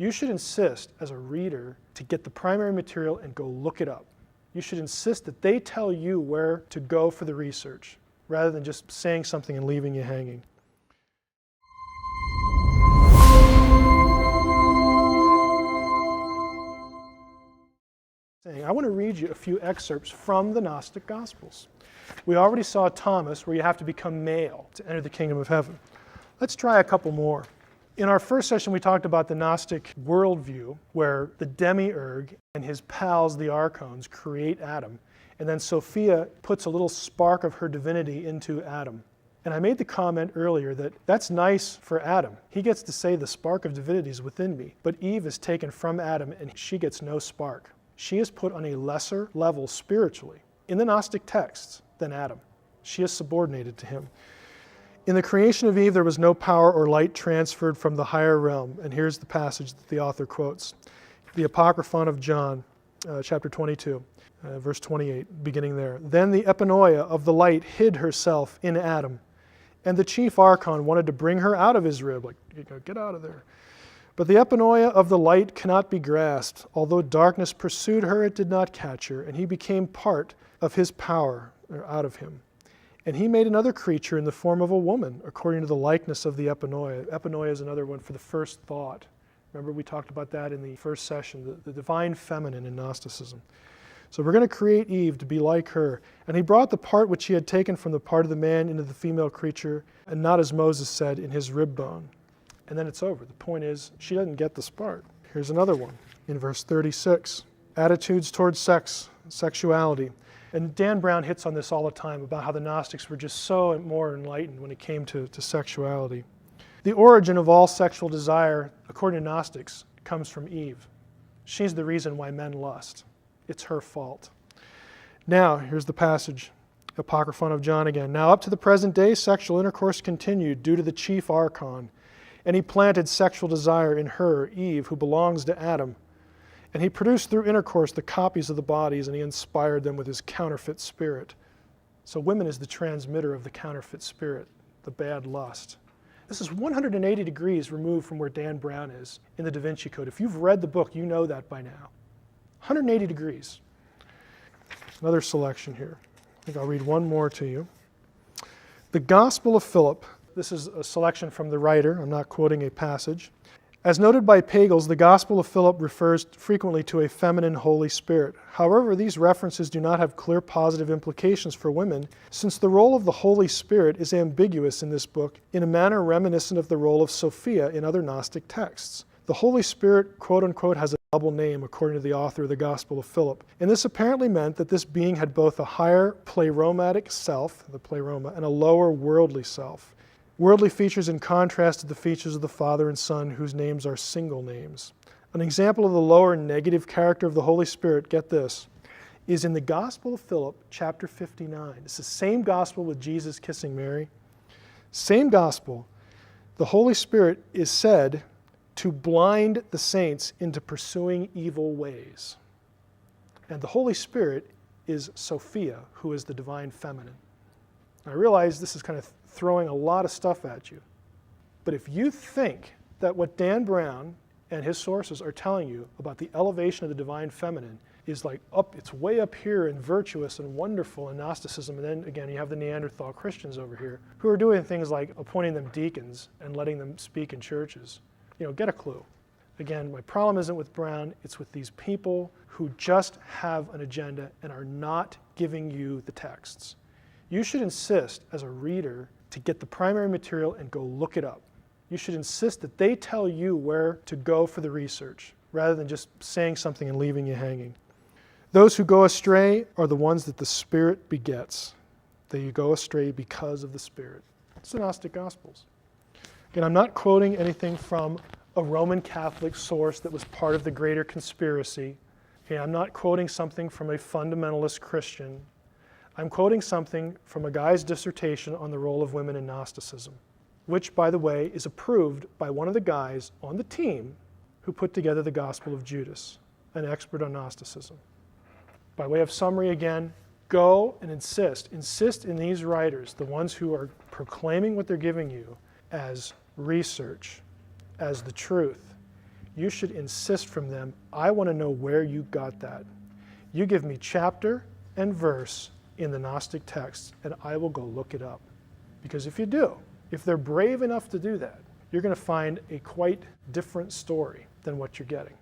You should insist as a reader to get the primary material and go look it up. You should insist that they tell you where to go for the research, rather than just saying something and leaving you hanging. I want to read you a few excerpts from the Gnostic Gospels. We already saw Thomas, where you have to become male to enter the kingdom of heaven. Let's try a couple more. In our first session, we talked about the Gnostic worldview, where the demiurge and his pals, the archons, create Adam. And then Sophia puts a little spark of her divinity into Adam. And I made the comment earlier that that's nice for Adam. He gets to say the spark of divinity is within me. But Eve is taken from Adam and she gets no spark. She is put on a lesser level spiritually in the Gnostic texts than Adam. She is subordinated to him. In the creation of Eve, there was no power or light transferred from the higher realm. And here's the passage that the author quotes. The Apocryphon of John, chapter 22, verse 28, beginning there. Then the epinoia of the light hid herself in Adam. And the chief archon wanted to bring her out of his rib, like, get out of there. But the epinoia of the light cannot be grasped. Although darkness pursued her, it did not catch her. And he became part of his power, or out of him. And he made another creature in the form of a woman, according to the likeness of the epinoia. Epinoia is another one for the first thought. Remember we talked about that in the first session, the divine feminine in Gnosticism. So we're going to create Eve to be like her. And he brought the part which he had taken from the part of the man into the female creature, and not as Moses said, in his rib bone. And then it's over. The point is, she doesn't get the spark. Here's another one in verse 36. Attitudes towards sex, sexuality. And Dan Brown hits on this all the time about how the Gnostics were just so more enlightened when it came to sexuality. The origin of all sexual desire, according to Gnostics, comes from Eve. She's the reason why men lust. It's her fault. Now, here's the passage, Apocryphon of John again. Now up to the present day, sexual intercourse continued due to the chief archon. And he planted sexual desire in her, Eve, who belongs to Adam. And he produced through intercourse the copies of the bodies, and he inspired them with his counterfeit spirit. So women is the transmitter of the counterfeit spirit, the bad lust. This is 180 degrees removed from where Dan Brown is in the Da Vinci Code. If you've read the book, you know that by now. 180 degrees. Another selection here. I think I'll read one more to you. The Gospel of Philip. This is a selection from the writer. I'm not quoting a passage. As noted by Pagels, the Gospel of Philip refers frequently to a feminine Holy Spirit. However, these references do not have clear positive implications for women, since the role of the Holy Spirit is ambiguous in this book in a manner reminiscent of the role of Sophia in other Gnostic texts. The Holy Spirit, quote-unquote, has a double name, according to the author of the Gospel of Philip. And this apparently meant that this being had both a higher pleromatic self, the pleroma, and a lower worldly self. Worldly features in contrast to the features of the Father and Son, whose names are single names. An example of the lower negative character of the Holy Spirit, get this, is in the Gospel of Philip, chapter 59. It's the same gospel with Jesus kissing Mary. Same gospel. The Holy Spirit is said to blind the saints into pursuing evil ways. And the Holy Spirit is Sophia, who is the divine feminine. I realize this is kind of throwing a lot of stuff at you. But if you think that what Dan Brown and his sources are telling you about the elevation of the divine feminine is like up, it's way up here and virtuous and wonderful in Gnosticism, and then again you have the Neanderthal Christians over here who are doing things like appointing them deacons and letting them speak in churches, get a clue. Again, my problem isn't with Brown, it's with these people who just have an agenda and are not giving you the texts. You should insist as a reader to get the primary material and go look it up. You should insist that they tell you where to go for the research, rather than just saying something and leaving you hanging. Those who go astray are the ones that the Spirit begets. They go astray because of the Spirit. It's the Gnostic Gospels. Again, I'm not quoting anything from a Roman Catholic source that was part of the greater conspiracy. Okay, I'm not quoting something from a fundamentalist Christian. I'm quoting something from a guy's dissertation on the role of women in Gnosticism, which, by the way, is approved by one of the guys on the team who put together the Gospel of Judas, an expert on Gnosticism. By way of summary again, go and insist in these writers, the ones who are proclaiming what they're giving you as research, as the truth. you should insist from them, I want to know where you got that. You give me chapter and verse in the Gnostic texts, and I will go look it up. Because if you do, if they're brave enough to do that, you're going to find a quite different story than what you're getting.